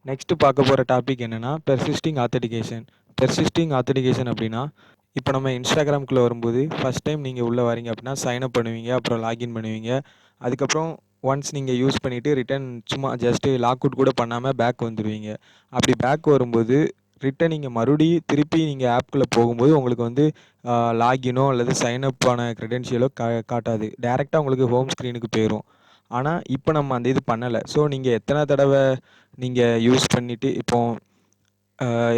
Next பார்க்க போகிற topic என்னென்னா பெர்சிஸ்டிங் ஆத்தென்டிகேஷன். பெர்சிஸ்டிங் ஆத்தென்டிகேஷன் அப்படின்னா, இப்போ நம்ம இன்ஸ்டாகிராம்குள்ளே வரும்போது ஃபஸ்ட் டைம் நீங்கள் உள்ளே வரீங்க அப்படின்னா சைன் அப் பண்ணுவீங்க, அப்புறம் லாகின் பண்ணுவீங்க. அதுக்கப்புறம் ஒன்ஸ் நீங்கள் யூஸ் பண்ணிவிட்டு ரிட்டன் சும்மா ஜஸ்ட்டு லாக் அவுட் கூட பண்ணாமல் பேக் வந்துடுவீங்க. அப்படி பேக் வரும்போது ரிட்டன் நீங்கள் மறுபடியும் திருப்பி நீங்கள் ஆப்குள்ளே போகும்போது உங்களுக்கு வந்து லாகினோ அல்லது சைன் அப் ஆன க்ரெடென்ஷியலோ காட்டாது. டேரெக்டாக உங்களுக்கு ஹோம் ஸ்க்ரீனுக்கு போயிடும். ஆனால் இப்போ நம்ம அந்த இது பண்ணலை. ஸோ நீங்கள் எத்தனை தடவை நீங்கள் யூஸ் பண்ணிவிட்டு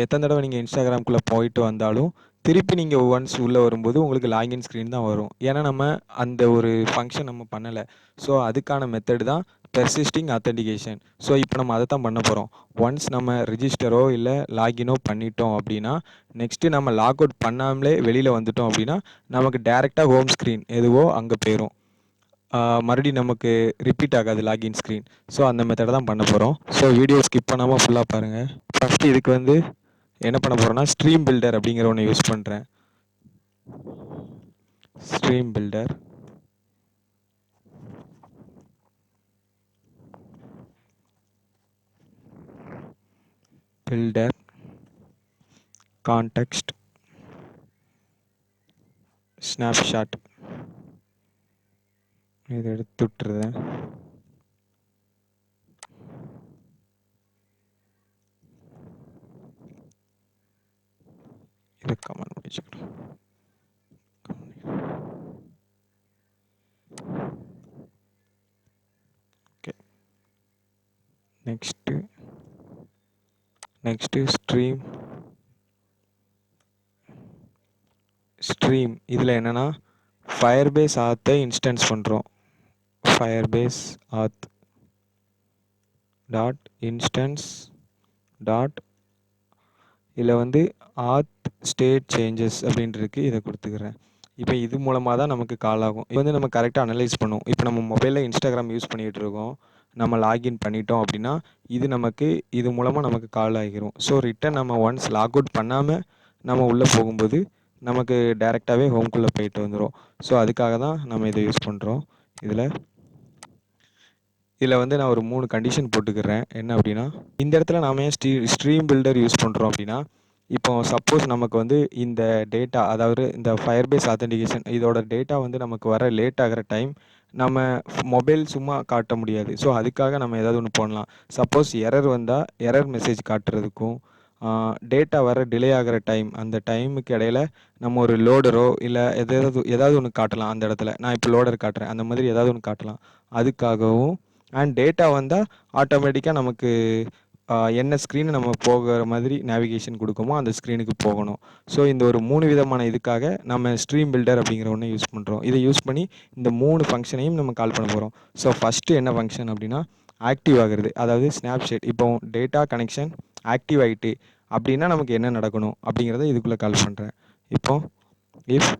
எத்தனை தடவை நீங்கள் இன்ஸ்டாகிராம்குள்ளே போயிட்டு வந்தாலும் திருப்பி நீங்கள் ஒன்ஸ் உள்ளே வரும்போது உங்களுக்கு லாகின் ஸ்க்ரீன் தான் வரும். ஏன்னா நம்ம அந்த ஒரு ஃபங்க்ஷன் நம்ம பண்ணலை. ஸோ அதுக்கான மெத்தடு தான் பெர்சிஸ்டிங் ஆத்தென்டிகேஷன். ஸோ இப்போ நம்ம அதை தான் பண்ண போகிறோம். ஒன்ஸ் நம்ம ரிஜிஸ்டரோ இல்லை லாகினோ பண்ணிட்டோம் அப்படின்னா நெக்ஸ்ட்டு நம்ம லாக் அவுட் பண்ணாமலே வெளியில் வந்துட்டோம் அப்படின்னா நமக்கு டேரெக்டாக ஹோம் ஸ்க்ரீன் எதுவோ அங்கே போயிடும். மறுபடியும் நமக்கு ரிப்பீட் ஆகாது லாகின் ஸ்க்ரீன். ஸோ அந்த மெத்தடை தான் பண்ண போகிறோம். ஸோ வீடியோ ஸ்கிப் பண்ணாமல் ஃபுல்லாக பாருங்கள். ஃபஸ்ட்டு இதுக்கு வந்து என்ன பண்ண போகிறோன்னா ஸ்ட்ரீம் பில்டர் அப்படிங்கிற ஒன்று யூஸ் பண்ணுறேன். ஸ்ட்ரீம் பில்டர் கான்டெக்ஸ்ட் ஸ்னாப்ஷாட் இதை எடுத்து விட்டுருதேன். இதை கமெண்ட் முடிச்சுக்கிறேன். ஓகே, நெக்ஸ்ட்டு ஸ்ட்ரீம் இதில் என்னென்னா ஃபயர்பேஸ் ஆத்தை இன்ஸ்டன்ஸ் பண்ணுறோம். ஃபயர்பேஸ் ஆத் டாட் இன்ஸ்டன்ஸ் டாட் இதில் வந்து ஆத் ஸ்டேட் சேஞ்சஸ் அப்படின்ட்டு இருக்குது. இதை கொடுத்துக்கிறேன். இப்போ இது மூலமாக தான் நமக்கு கால் ஆகும். இது வந்து நம்ம கரெக்டாக அனலைஸ் பண்ணுவோம். இப்போ நம்ம மொபைலில் இன்ஸ்டாகிராம் யூஸ் பண்ணிகிட்டு இருக்கோம், நம்ம லாகின் பண்ணிட்டோம் அப்படின்னா இது மூலமாக நமக்கு கால் ஆகிரும். ஸோ ரிட்டன் நம்ம ஒன்ஸ் லாக் அவுட் பண்ணாமல் நம்ம உள்ளே போகும்போது நமக்கு டேரெக்டாகவே ஹோம்குள்ளே போயிட்டு வந்துடும். ஸோ அதுக்காக தான் நம்ம இதை யூஸ் பண்ணுறோம். இதில் வந்து நான் ஒரு 3 கண்டிஷன் போட்டுக்கிறேன். என்ன அப்படின்னா, இந்த இடத்துல நாம் ஏன் ஸ்ட்ரீம் பில்டர் யூஸ் பண்ணுறோம் அப்படின்னா, இப்போ சப்போஸ் நமக்கு வந்து இந்த டேட்டா, அதாவது இந்த ஃபயர்பேஸ் ஆத்தென்டிகேஷன் இதோட டேட்டா வந்து நமக்கு வர லேட் ஆகிற டைம் நம்ம மொபைல் சும்மா காட்ட முடியாது. ஸோ அதுக்காக நம்ம ஏதாவது ஒன்று பண்ணலாம். சப்போஸ் எரர் வந்தால் எரர் மெசேஜ் காட்டுறதுக்கும், டேட்டா வர டிலே ஆகிற டைம், அந்த டைமுக்கு இடையில நம்ம ஒரு லோடரோ இல்லை ஏதாவது ஒன்று காட்டலாம். அந்த இடத்துல நான் இப்போ லோடர் காட்டுறேன், அந்த மாதிரி ஏதாவது ஒன்று காட்டலாம். அதுக்காகவும் அண்ட் டேட்டா வந்தால் ஆட்டோமேட்டிக்காக நமக்கு என்ன ஸ்க்ரீனை நம்ம போகிற மாதிரி நேவிகேஷன் கொடுக்குமோ அந்த ஸ்க்ரீனுக்கு போகணும். ஸோ இந்த ஒரு 3 விதமான இதுக்காக நம்ம ஸ்ட்ரீம் பில்டர் அப்படிங்கிற ஒன்று யூஸ் பண்ணுறோம். இதை யூஸ் பண்ணி இந்த 3 ஃபங்க்ஷனையும் நம்ம கால் பண்ண போகிறோம். ஸோ ஃபஸ்ட்டு என்ன ஃபங்க்ஷன் அப்படின்னா ஆக்டிவ் ஆகிறது, அதாவது ஸ்னாப்ஷாட். இப்போ டேட்டா கனெக்ஷன் ஆக்டிவ் ஆகிட்டு அப்படின்னா நமக்கு என்ன நடக்கணும் அப்படிங்கிறத இதுக்குள்ளே கால் பண்ணுறேன். இப்போ if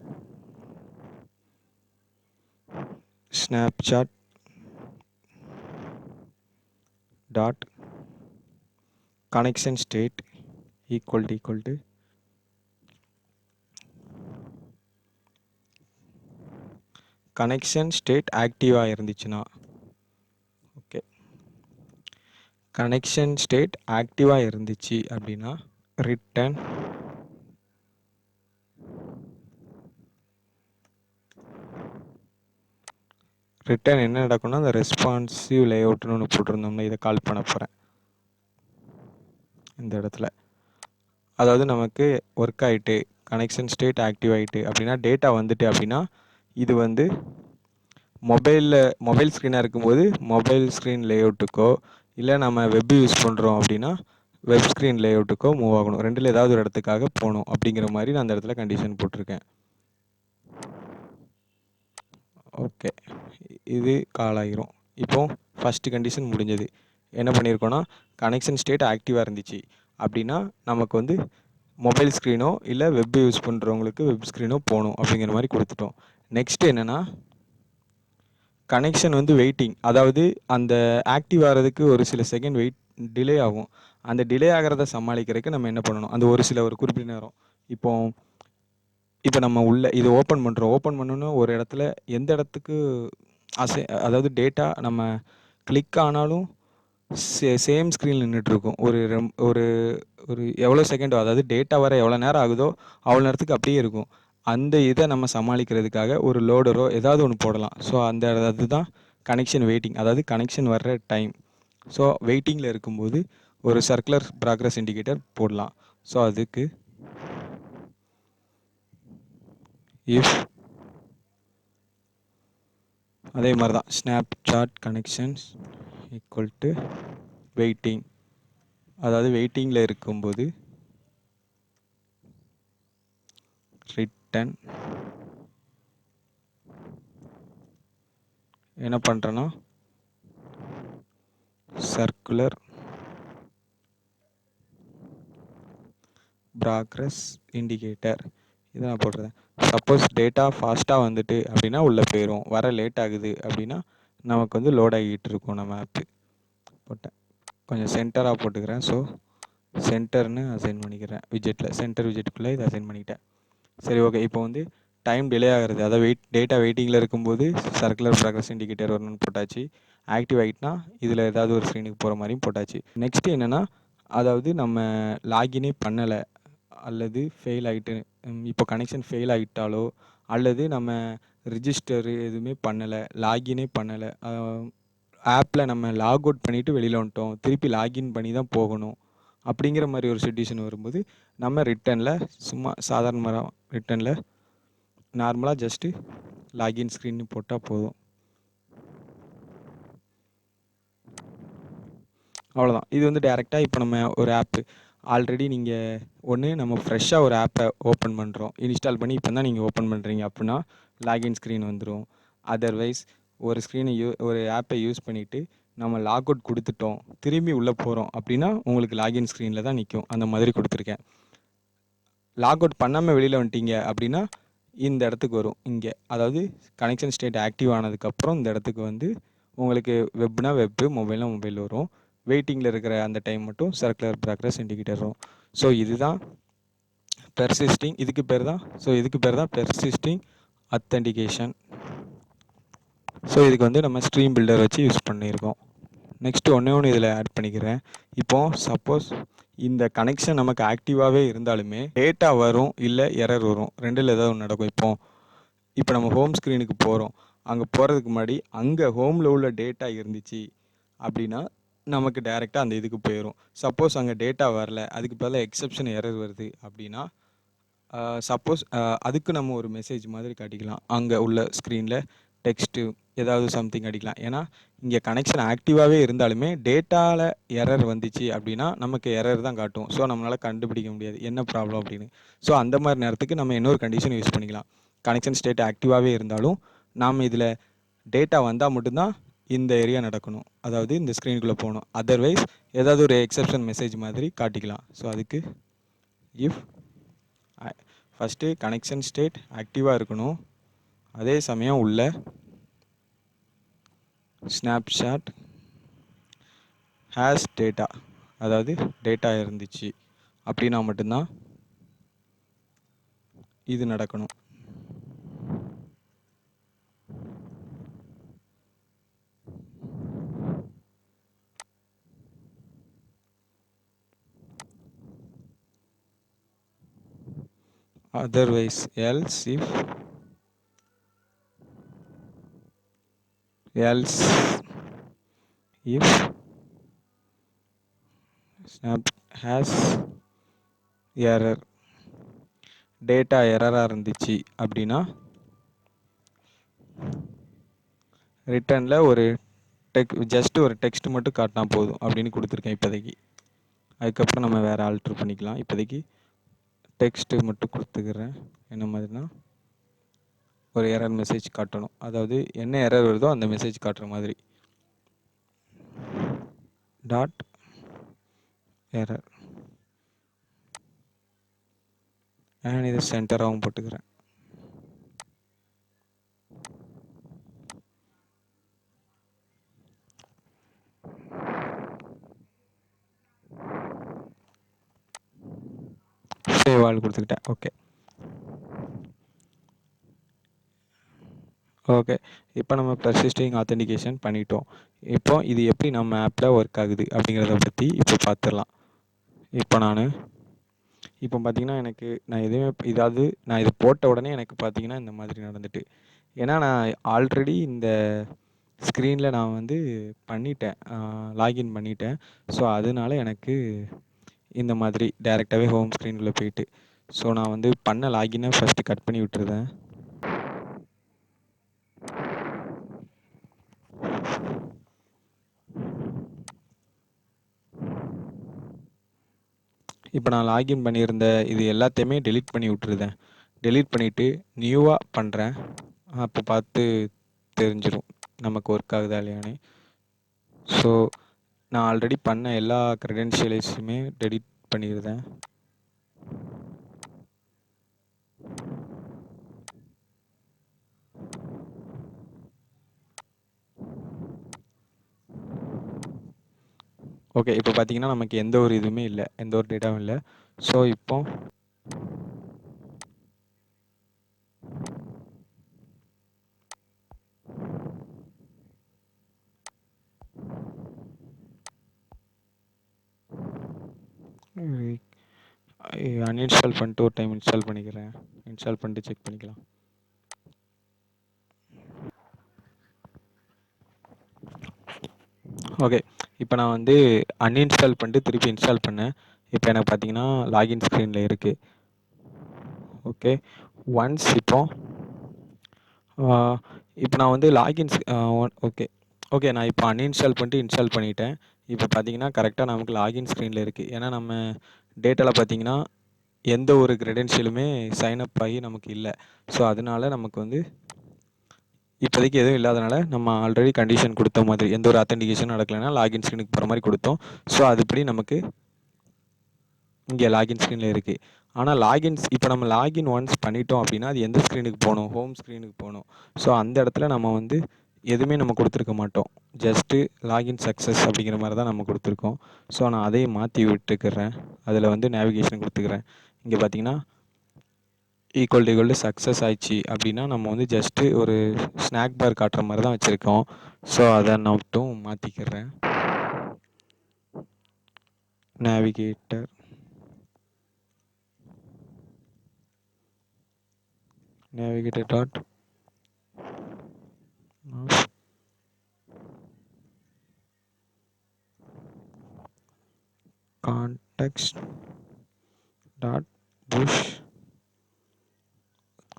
snapshot dot connection state equal to connection state ஆக்டிவாக இருந்துச்சுன்னா, ஓகே, கனெக்ஷன் ஸ்டேட் ஆக்டிவாக இருந்துச்சு அப்படின்னா ரிட்டன் என்ன நடக்கும்னா அந்த ரெஸ்பான்சிவ் லேஅவுட்னு ஒன்று போட்டிருந்தோம்னா இதை கால் பண்ண போகிறேன். இந்த இடத்துல அதாவது நமக்கு ஒர்க் ஆகிட்டு கனெக்ஷன் ஸ்டேட் ஆக்டிவ் ஆகிட்டு அப்படின்னா டேட்டா வந்துட்டு அப்படின்னா இது வந்து மொபைல் ஸ்க்ரீனாக இருக்கும்போது மொபைல் ஸ்க்ரீன் லேஅவுட்டுக்கோ இல்லை நம்ம வெப் யூஸ் பண்ணுறோம் அப்படின்னா வெப் ஸ்க்ரீன் லேஅவுட்டுக்கோ மூவ் ஆகணும். ரெண்டில் ஏதாவது ஒரு இடத்துக்காக போகணும் அப்படிங்கிற மாதிரி நான் அந்த இடத்துல கண்டிஷன் போட்டிருக்கேன். ஓகே, இது கால் ஆகிரும். இப்போது ஃபஸ்ட்டு கண்டிஷன் முடிஞ்சது. என்ன பண்ணியிருக்கோன்னா கனெக்ஷன் ஸ்டேட் ஆக்டிவாக இருந்துச்சு அப்படின்னா நமக்கு வந்து மொபைல் ஸ்க்ரீனோ இல்லை வெப் யூஸ் பண்ணுறவங்களுக்கு வெப் ஸ்க்ரீனோ போகணும் அப்படிங்கிற மாதிரி கொடுத்துட்டோம். நெக்ஸ்ட்டு என்னென்னா கனெக்ஷன் வந்து வெயிட்டிங், அதாவது அந்த ஆக்டிவ் ஆகிறதுக்கு ஒரு சில செகண்ட் டிலே ஆகும். அந்த டிலே ஆகிறத சமாளிக்கிறதுக்கு நம்ம என்ன பண்ணணும், அந்த ஒரு குறிப்பிட்ட நேரம் இப்போ நம்ம இது ஓப்பன் பண்ணோன்னா ஒரு எந்த இடத்துக்கு அதாவது டேட்டா நம்ம கிளிக் ஆனாலும் சேம் ஸ்க்ரீனில் நின்றுட்டுருக்கும். ஒரு ஒரு எவ்வளோ செகண்ட், அதாவது டேட்டா வர எவ்வளோ நேரம் ஆகுதோ அவ்வளோ நேரத்துக்கு அப்படியே இருக்கும். அந்த இதை நம்ம சமாளிக்கிறதுக்காக ஒரு லோடரோ ஏதாவது ஒன்று போடலாம். ஸோ அதுதான் கனெக்ஷன் வெயிட்டிங், அதாவது கனெக்ஷன் வர்ற டைம். ஸோ வெயிட்டிங்கில் இருக்கும்போது ஒரு சர்க்குலர் ப்ராக்ரஸ் இண்டிகேட்டர் போடலாம். ஸோ அதுக்கு இஃப் அதே மாதிரி தான் Snapchat connections equal to waiting, அதாவது வெயிட்டிங்கில் இருக்கும்போது ரிட்டன் என்ன பண்ணுறேன்னா சர்க்குலர் ப்ராக்ரஸ் இண்டிகேட்டர் இதை நான் போடுறேன். சப்போஸ் டேட்டா ஃபாஸ்ட்டாக வந்துட்டு அப்படின்னா உள்ளே போயிடும், வர லேட் ஆகுது அப்படின்னா நமக்கு வந்து லோட் ஆகிட்டு இருக்கும் நம்ம ஆப்பு. போட்டேன், கொஞ்சம் சென்டராக போட்டுக்கிறேன். ஸோ சென்டர்னு அசைன் பண்ணிக்கிறேன். விஜெட்டில் சென்டர் விஜெட்டுக்குள்ளே இதை அசைன் பண்ணிக்கிட்டேன். சரி, ஓகே. இப்போ வந்து டைம் டிலே ஆகிறது, அதாவது டேட்டா வெயிட்டிங்கில் இருக்கும்போது சர்க்குலர் ப்ராக்ரஸ் இண்டிகேட்டர் வரணும்னு போட்டாச்சு. ஆக்டிவ் ஆகிட்டுனா இதில் ஏதாவது ஒரு ஸ்க்ரீனுக்கு போகிற மாதிரியும் போட்டாச்சு. நெக்ஸ்ட்டு என்னென்னா, அதாவது நம்ம லாகினே பண்ணலை அல்லது ஃபெயில் ஆகிட்டு, இப்போ கனெக்ஷன் ஃபெயில் ஆகிட்டாலோ அல்லது நம்ம ரிஜிஸ்டரு எதுவுமே பண்ணலை, லாகினே பண்ணலை, ஆப்பில் நம்ம லாக் அவுட் பண்ணிவிட்டு வெளியில் வந்துட்டோம், திருப்பி லாகின் பண்ணி தான் போகணும் அப்படிங்கிற மாதிரி ஒரு சிச்சுவேஷன் வரும்போது நம்ம ரிட்டனில் சும்மா சாதாரணமாக ரிட்டனில் நார்மலாக ஜஸ்ட்டு லாகின் ஸ்க்ரீன் போட்டால் போதும். அவ்வளோதான். இது வந்து டேரெக்டாக இப்போ நம்ம ஒரு ஆப்பு ஆல்ரெடி நீங்கள் ஒன்று நம்ம ஃப்ரெஷ்ஷாக ஒரு ஆப்பை ஓப்பன் பண்ணுறோம், இன்ஸ்டால் பண்ணி இப்போ தான் நீங்கள் ஓப்பன் பண்ணுறீங்க அப்படின்னா லாகின் ஸ்க்ரீன் வந்துடும். அதர்வைஸ் ஒரு ஒரு ஆப்பை யூஸ் பண்ணிவிட்டு நம்ம லாக் அவுட் கொடுத்துட்டோம், திரும்பி உள்ளே போகிறோம் அப்படின்னா உங்களுக்கு லாகின் ஸ்க்ரீனில் தான் நிற்கும். அந்த மாதிரி கொடுத்துருக்கேன். லாக் அவுட் பண்ணாமல் வெளியில் வந்துட்டீங்க அப்படின்னா இந்த இடத்துக்கு வரும் இங்கே, அதாவது கனெக்ஷன் ஸ்டேட் ஆக்டிவ் ஆனதுக்கப்புறம் இந்த இடத்துக்கு வந்து உங்களுக்கு வெப்னா வெப்பு, மொபைல்னா மொபைல் வரும். வெயிட்டிங்கில் இருக்கிற அந்த டைம் மட்டும் சர்க்குலர் ப்ராக்ரஸ் இண்டிகேட்டர் வரும். ஸோ இதுதான் பெர்சிஸ்டிங், இதுக்கு பேர் தான் பெர்சிஸ்டிங் அத்தென்டிகேஷன். ஸோ இதுக்கு வந்து நம்ம ஸ்ட்ரீம் பில்டர் வச்சு யூஸ் பண்ணியிருக்கோம். நெக்ஸ்ட்டு ஒன்று இதில் ஆட் பண்ணிக்கிறேன். இப்போது சப்போஸ் இந்த கனெக்ஷன் நமக்கு ஆக்டிவாகவே இருந்தாலுமே டேட்டா வரும், இல்லை எரர் வரும், ரெண்டில் ஏதாவது ஒன்று நடக்கும். இப்போ நம்ம ஹோம் ஸ்க்ரீனுக்கு போகிறோம், அங்கே போகிறதுக்கு முன்னாடி அங்கே ஹோமில் உள்ள டேட்டா இருந்துச்சு அப்படின்னா நமக்கு டேரெக்டாக அந்த இதுக்கு போயிடும். சப்போஸ் அங்கே டேட்டா வரல, அதுக்கு பதிலாக எக்ஸெப்ஷன் எரர் வருது அப்படின்னா சப்போஸ் அதுக்கு நம்ம ஒரு மெசேஜ் மாதிரி காட்டிக்கலாம். அங்கே உள்ள ஸ்க்ரீனில் டெக்ஸ்ட்டு ஏதாவது சம்திங் அடிக்கலாம். ஏன்னா இங்கே கனெக்ஷன் ஆக்டிவாகவே இருந்தாலுமே டேட்டாவில் எரர் வந்துச்சு அப்படின்னா நமக்கு எரர் தான் காட்டும். ஸோ நம்மளால் கண்டுபிடிக்க முடியாது என்ன ப்ராப்ளம் அப்படின்னு. ஸோ அந்த மாதிரி நேரத்துக்கு நம்ம இன்னொரு கண்டிஷன் யூஸ் பண்ணிக்கலாம். கனெக்ஷன் ஸ்டேட் ஆக்டிவாகவே இருந்தாலும் நாம் இதில் டேட்டா வந்தால் மட்டும்தான் இந்த ஏரியா நடக்கணும், அதாவது இந்த ஸ்க்ரீனுக்குள்ளே போகணும். அதர்வைஸ் ஏதாவது ஒரு எக்ஸெப்ஷன் மெசேஜ் மாதிரி காட்டிக்கலாம். ஸோ அதுக்கு இஃப் ஃபஸ்ட்டு கனெக்ஷன் ஸ்டேட் ஆக்டிவாக இருக்கணும், அதே சமயம் உள்ள ஸ்னாப்ஷாட் ஹேஸ் டேட்டா, அதாவது டேட்டா இருந்துச்சு அப்படின்னா மட்டும்தான் இது நடக்கணும். Otherwise else if snap has error, data எரராக இருந்துச்சு அப்படின்னா ரிட்டனில் ஒரு ஜஸ்ட் ஒரு டெக்ஸ்ட் மட்டும் காட்டினா போதும் அப்படின்னு கொடுத்துருக்கேன் இப்போதைக்கு. அதுக்கப்புறம் நம்ம வேறு ஆல்ட்ரு பண்ணிக்கலாம். இப்போதைக்கு டெக்ஸ்ட்டு மட்டும் கொடுத்துக்கிறேன். என்ன மாதிரினா ஒரு எரர் மெசேஜ் காட்டணும், அதாவது என்ன எரர் வருதோ அந்த மெசேஜ் காட்டுற மாதிரி. டாட் எரர் அண்ட் இதை சென்டராகவும் போட்டுக்கிறேன். சேவ் ஆல் கொடுத்துக்கிட்டேன். Okay, okay. இப்போ நம்ம பெர்சிஸ்டிங் ஆத்தென்டிகேஷன் பண்ணிட்டோம். இப்போ இது எப்படி நம்ம ஆப்பில் ஒர்க் ஆகுது அப்படிங்கிறத பற்றி இப்போ பார்த்துடலாம். இப்போ பார்த்தீங்கன்னா எனக்கு நான் எதுவுமே நான் இதை போட்ட உடனே எனக்கு பார்த்தீங்கன்னா இந்த மாதிரி நடந்துட்டு. ஏன்னா நான் ஆல்ரெடி இந்த ஸ்க்ரீனில் நான் வந்து பண்ணிட்டேன், லாகின் பண்ணிட்டேன். ஸோ அதனால எனக்கு இந்த மாதிரி டைரெக்டாகவே ஹோம் ஸ்க்ரீனுக்குள்ளே போயிட்டு, ஸோ நான் வந்து பண்ண லாகினை ஃபஸ்ட்டு கட் பண்ணி விட்டுருந்தேன். இப்போ நான் லாகின் பண்ணியிருந்த இது எல்லாத்தையுமே டெலீட் பண்ணி விட்டுருந்தேன். டெலீட் பண்ணிவிட்டு நியூவாக பண்ணுறேன். அப்போ பார்த்து தெரிஞ்சிடும் நமக்கு ஒர்க் ஆகுதா இல்லையான்னு. ஸோ நான் ஆல்ரெடி பண்ண எல்லா க்ரெடென்ஷியலைஸுமே டெலீட் பண்ணியிருந்தேன். ஓகே. இப்போ பார்த்தீங்கன்னா நமக்கு எந்த ஒரு இதுவுமே இல்லை, எந்த ஒரு டேட்டாவும் இல்லை. ஸோ இப்போ அன்இன்ஸ்டால் பண்ணிட்டு ஒரு டைம் இன்ஸ்டால் பண்ணிக்கிறேன். இன்ஸ்டால் பண்ணிட்டு செக் பண்ணிக்கலாம். ஓகே. இப்போ நான் வந்து அன்இன்ஸ்டால் பண்ணிட்டு திருப்பி இன்ஸ்டால் பண்ணேன். இப்போ எனக்கு பார்த்தீங்கன்னா லாகின் ஸ்க்ரீனில் இருக்குது. ஓகே. ஒன்ஸ் இப்போ நான் வந்து லாகின்ஸ் ஓகே. ஓகே. நான் இப்போ அன்இன்ஸ்டால் பண்ணிட்டு இன்ஸ்டால் பண்ணிட்டேன். இப்போ பார்த்தீங்கன்னா கரெக்டாக நமக்கு லாகின் ஸ்க்ரீனில் இருக்குது. ஏன்னா நம்ம டேட்டாவில் பார்த்தீங்கன்னா எந்த ஒரு க்ரெடென்ஷியலுமே சைன் அப் ஆகி நமக்கு இல்லை. ஸோ அதனால நமக்கு வந்து இப்போதைக்கு எதுவும் இல்லாதனால நம்ம ஆல்ரெடி கண்டிஷன் கொடுத்த மாதிரி எந்த ஒரு ஆத்தென்டிகேஷனும் நடக்கலைன்னா லாகின் ஸ்க்ரீனுக்கு போகிற மாதிரி கொடுத்தோம். ஸோ அதுபடி நமக்கு இங்கே லாகின் ஸ்க்ரீனில் இருக்குது. ஆனால் இப்போ நம்ம லாகின் ஒன்ஸ் பண்ணிட்டோம் அப்படின்னா அது எந்த ஸ்க்ரீனுக்கு போகணும், ஹோம் ஸ்க்ரீனுக்கு போகணும். ஸோ அந்த இடத்துல நம்ம வந்து எதுவுமே நம்ம கொடுத்துருக்க மாட்டோம். ஜஸ்ட்டு லாகின் சக்ஸஸ் அப்படிங்கிற மாதிரி தான் நம்ம கொடுத்துருக்கோம். ஸோ நான் அதையும் மாற்றி விட்டுக்கிறேன். அதில் வந்து நேவிகேஷன் கொடுத்துக்கிறேன். இங்கே பார்த்தீங்கன்னா ஈக்குவல் டு சக்ஸஸ் ஆயிடுச்சு அப்படின்னா நம்ம வந்து ஜஸ்ட்டு ஒரு ஸ்நாக் பார் காட்டுற மாதிரி தான் வச்சுருக்கோம். ஸோ அதை நான் மட்டும் மாற்றிக்கிறேன். Navigator dot context dot push.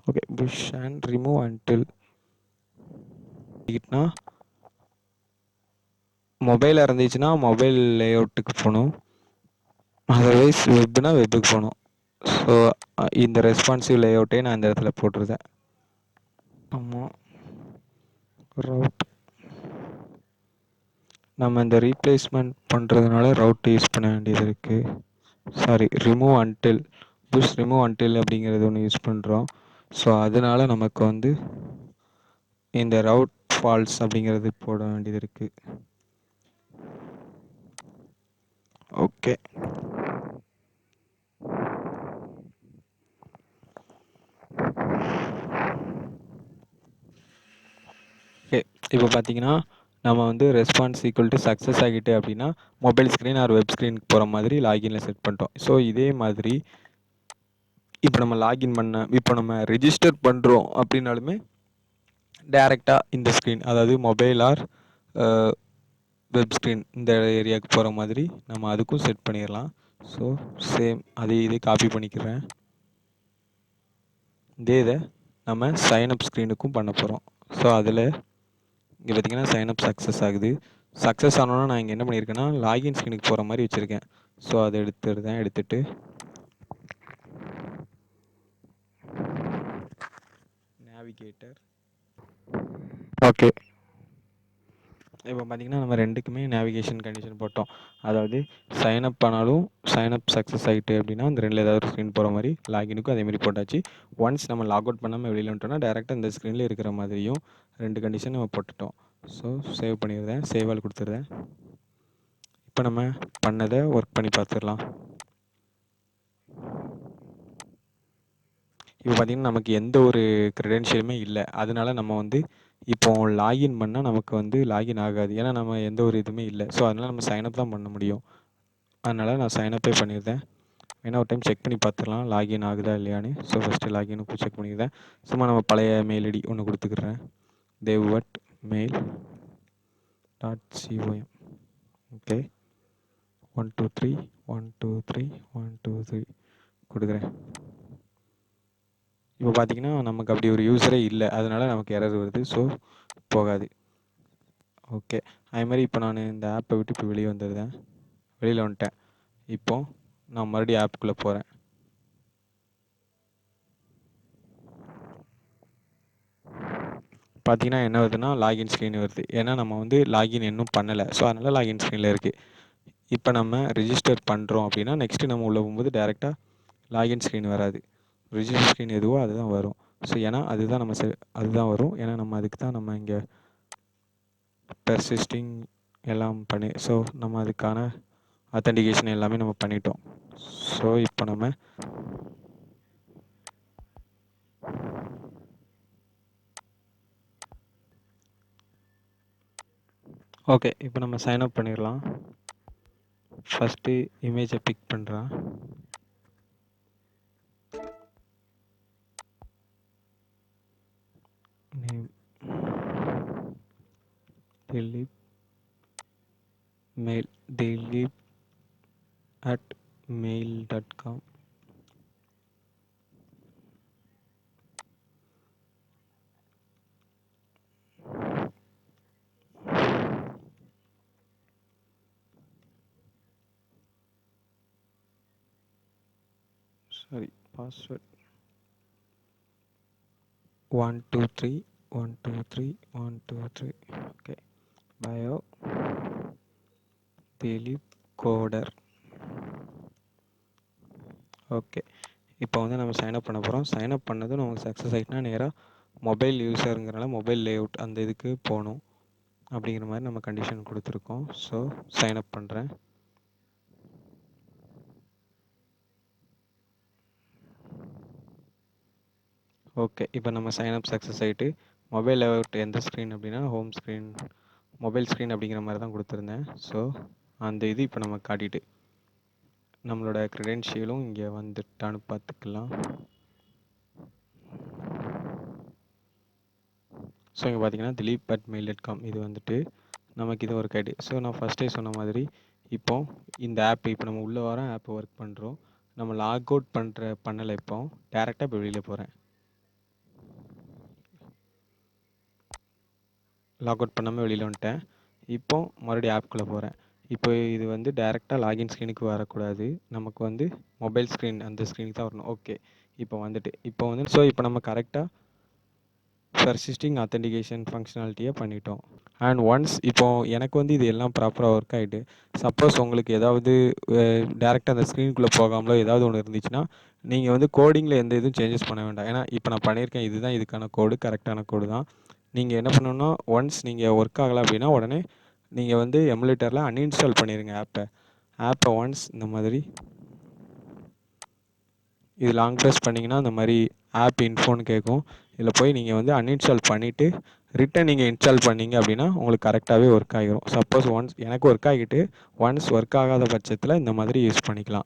Okay. Push and remove until கிட்னா மொபைலில் இருந்துச்சுன்னா மொபைல் லேஅவுட்டுக்கு போகணும். அதர்வைஸ் வெப்னா வெப்புக்கு போகணும். ஸோ இந்த ரெஸ்பான்சிவ் லேஅவுட்டே நான் இந்த இடத்துல போட்டிருந்தேன். ஆமாம். ரவுட் நம்ம இந்த ரீப்ளேஸ்மெண்ட் பண்ணுறதுனால ரவுட் யூஸ் பண்ண வேண்டியது இருக்குது. சாரி, ரிமூவ் அன்டில் அப்படிங்கிறது ஒன்று யூஸ் பண்ணுறோம். ஸோ அதனால நமக்கு வந்து இந்த ரவுட் ஃபால்ஸ் அப்படிங்கிறது போட வேண்டியது இருக்குது. ஓகே. ஓகே. இப்போ பார்த்தீங்கன்னா நம்ம வந்து ரெஸ்பான்ஸ் ஈக்குவல் டு சக்ஸஸ் ஆகிட்டு அப்படின்னா மொபைல் ஸ்க்ரீன் ஆர் வெப் ஸ்க்ரீனுக்கு போகிற மாதிரி லாகினில் செட் பண்ணிட்டோம். ஸோ இதே மாதிரி இப்போ நம்ம ரெஜிஸ்டர் பண்ணுறோம் அப்படின்னாலுமே டேரெக்டாக இந்த ஸ்க்ரீன், அதாவது மொபைல் ஆர் வெப் ஸ்க்ரீன் இந்த ஏரியாவுக்கு போகிற மாதிரி நம்ம அதுக்கும் செட் பண்ணிடலாம். ஸோ சேம் இதே காப்பி பண்ணிக்கிறேன். இதை நம்ம சைன்அப் ஸ்க்ரீனுக்கும் பண்ண போகிறோம். ஸோ அதில் இங்கே பார்த்தீங்கன்னா சைன்அப் சக்ஸஸ் ஆகுது. சக்ஸஸ் ஆனோன்னா நான் இங்கே என்ன பண்ணியிருக்கேன்னா லாகின் ஸ்க்ரீனுக்கு போகிற மாதிரி வச்சுருக்கேன். ஸோ அதை எடுத்துட்டு நேவிகேட்டர். ஓகே. இப்போ பார்த்தீங்கன்னா நம்ம ரெண்டுக்குமே நேவிகேஷன் கண்டிஷன் போட்டோம். அதாவது சைன்அப் ஆனாலும் சைன்அப் சக்ஸஸ் ஆகிட்டு அப்படின்னா இந்த ரெண்டில் ஏதாவது ஒரு ஸ்க்ரீன் போகிற மாதிரி லாகினுக்கும் அதேமாதிரி போட்டாச்சு. ஒன்ஸ் நம்ம லாக் அவுட் பண்ணாமல் வெளியில் வந்துட்டோம்னா டேரெக்டாக இந்த ஸ்க்ரீனில் இருக்கிற மாதிரியும் 2 கண்டிஷன் நம்ம போட்டுட்டோம். ஸோ சேவ் பண்ணிடுறேன், சேவால் கொடுத்துட்றேன். இப்போ நம்ம பண்ணதை ஒர்க் பண்ணி பார்த்துடலாம். இப்போ பார்த்தீங்கன்னா நமக்கு எந்த ஒரு க்ரெடென்ஷியலுமே இல்லை. அதனால நம்ம வந்து இப்போ லாகின் பண்ணால் நமக்கு வந்து லாகின் ஆகாது. ஏன்னா நம்ம எந்த ஒரு இதுவுமே இல்லை. ஸோ அதனால் நம்ம சைனப் தான் பண்ண முடியும். அதனால் நான் சைனப்பே பண்ணியிருந்தேன். வேணா ஒரு டைம் செக் பண்ணி பார்த்துடலாம் லாகின் ஆகுதா இல்லையான்னு. ஸோ ஃபஸ்ட்டு லாகினுக்கு செக் பண்ணிக்கிறேன். சும்மா நம்ம பழைய மெயில் ஐடி ஒன்று கொடுத்துக்கிறேன். dev@mail.com. ஓகே 123 123 123 கொடுக்குறேன். இப்போ பார்த்தீங்கன்னா நமக்கு அப்படி ஒரு யூஸரே இல்லை. அதனால நமக்கு எரர் வருது. ஸோ போகாது. ஓகே அதே மாதிரி இப்போ நான் இந்த ஆப்பை விட்டு இப்போ வெளியே வந்துடுறேன். வெளியில் வந்துட்டேன். இப்போ நான் மறுபடியும் ஆப்புக்குள்ளே போகிறேன். பார்த்தீங்கன்னா என்ன வருதுன்னா லாகின் ஸ்க்ரீன் வருது. ஏன்னா நம்ம வந்து லாகின் இன்னும் பண்ணலை. ஸோ அதனால் லாகின் ஸ்க்ரீனில் இருக்குது. இப்போ நம்ம ரிஜிஸ்டர் பண்ணுறோம் அப்படின்னா நெக்ஸ்ட்டு நம்ம உள்ளே போகும்போது டேரெக்டாக லாகின் ஸ்க்ரீன் வராது. ரிஜிஸ்டர் ஸ்க்ரீன் எதுவோ அதுதான் வரும். ஸோ ஏன்னா அதுதான் நம்ம அதுதான் வரும். ஏன்னா நம்ம அதுக்கு தான் நம்ம இங்கே பெர்சிஸ்டிங் எல்லாம் பண்ணி ஸோ நம்ம அதுக்கான ஆத்தென்டிகேஷன் எல்லாமே நம்ம பண்ணிட்டோம். ஸோ இப்போ நம்ம ஓகே இப்போ நம்ம சைன் அப் பண்ணிடலாம். ஃபஸ்ட்டு இமேஜை பிக் பண்ணுறேன். Name Dilip, mail dilip@mail.com. Sorry, password 123 123 123. Okay, bio dilipcoder. Okay இப்போ வந்து நம்ம சைன் அப் பண்ண போகிறோம். சைன் அப் பண்ணதும் நமக்கு சக்ஸஸ் ஆகிட்டுனா நேராக மொபைல் யூஸருங்கிறனால மொபைல் லேஅவுட் அந்த இதுக்கு போகணும் அப்படிங்கிற மாதிரி நம்ம கண்டிஷன் கொடுத்துருக்கோம். ஸோ சைன் அப் பண்ணுறேன். ஓகே இப்போ நம்ம சைன் அப் சக்ஸஸ் ஆகிட்டு மொபைல் லேஅவுட் எந்த ஸ்க்ரீன் அப்படின்னா ஹோம் ஸ்க்ரீன் மொபைல் ஸ்க்ரீன் அப்படிங்கிற மாதிரி தான் கொடுத்துருந்தேன். ஸோ அந்த இது இப்போ நம்ம காட்டிட்டு நம்மளோட க்ரெடென்ஷியலும் இங்கே வந்துட்டான்னு பார்த்துக்கலாம். ஸோ இங்கே பார்த்தீங்கன்னா dilip@mail.com இது வந்துட்டு நமக்கு இது ஒரு கைடு. ஸோ நான் ஃபஸ்ட்டே சொன்ன மாதிரி இப்போ இந்த ஆப் இப்போ நம்ம உள்ளே வர ஆப்பை ஒர்க் பண்ணுறோம். நம்ம லாக் அவுட் பண்ணலை. இப்போ டேரெக்டாக இப்போ வெளியில் போகிறேன். லாக் அவுட் பண்ணாமல் வெளியில் வந்துட்டேன். இப்போ மறுபடியும் ஆப்குள்ளே போகிறேன். இப்போ இது வந்து டேரெக்டாக லாகின் ஸ்க்ரீனுக்கு வரக்கூடாது. நமக்கு வந்து மொபைல் ஸ்க்ரீன் அந்த ஸ்க்ரீனுக்கு தான் வரணும். ஓகே இப்போ வந்துட்டு இப்போ வந்து ஸோ இப்போ நம்ம கரெக்டாக பெர்சிஸ்டிங் ஆத்தென்டிகேஷன் ஃபங்க்ஷனாலிட்டியை பண்ணிட்டோம். அண்ட் ஒன்ஸ் இப்போது எனக்கு வந்து இது எல்லாம் ப்ராப்பராக ஒர்க் ஆகிட்டு சப்போஸ் உங்களுக்கு ஏதாவது டேரெக்டாக அந்த ஸ்க்ரீனுக்குள்ளே போகாமலோ ஏதாவது ஒன்று இருந்துச்சுன்னா நீங்கள் வந்து கோடிங்கில் எந்த இதுவும் சேஞ்சஸ் பண்ண வேண்டாம். ஏன்னா இப்போ நான் பண்ணியிருக்கேன். இதுதான் இதுக்கான கோடு கரெக்டான கோடு தான். நீங்கள் என்ன பண்ணணுன்னா ஒன்ஸ் நீங்கள் ஒர்க் ஆகலை அப்படின்னா உடனே நீங்கள் வந்து எமுலேட்டரில் அன்இன்ஸ்டால் பண்ணிடுங்க ஆப்பை ஒன்ஸ் இந்த மாதிரி இது லாங் ப்ரெஸ் பண்ணிங்கன்னா இந்த மாதிரி ஆப் இன்ஃபோன்னு கேட்கும். இதில் போய் நீங்கள் வந்து அன்இன்ஸ்டால் பண்ணிவிட்டு ரிட்டன் நீங்கள் இன்ஸ்டால் பண்ணிங்க அப்படின்னா உங்களுக்கு கரெக்டாகவே ஒர்க் ஆகிரும். சப்போஸ் ஒன்ஸ் எனக்கு ஒர்க் ஆகிட்டு ஒன்ஸ் ஒர்க் ஆகாத பட்சத்தில் இந்த மாதிரி யூஸ் பண்ணிக்கலாம்.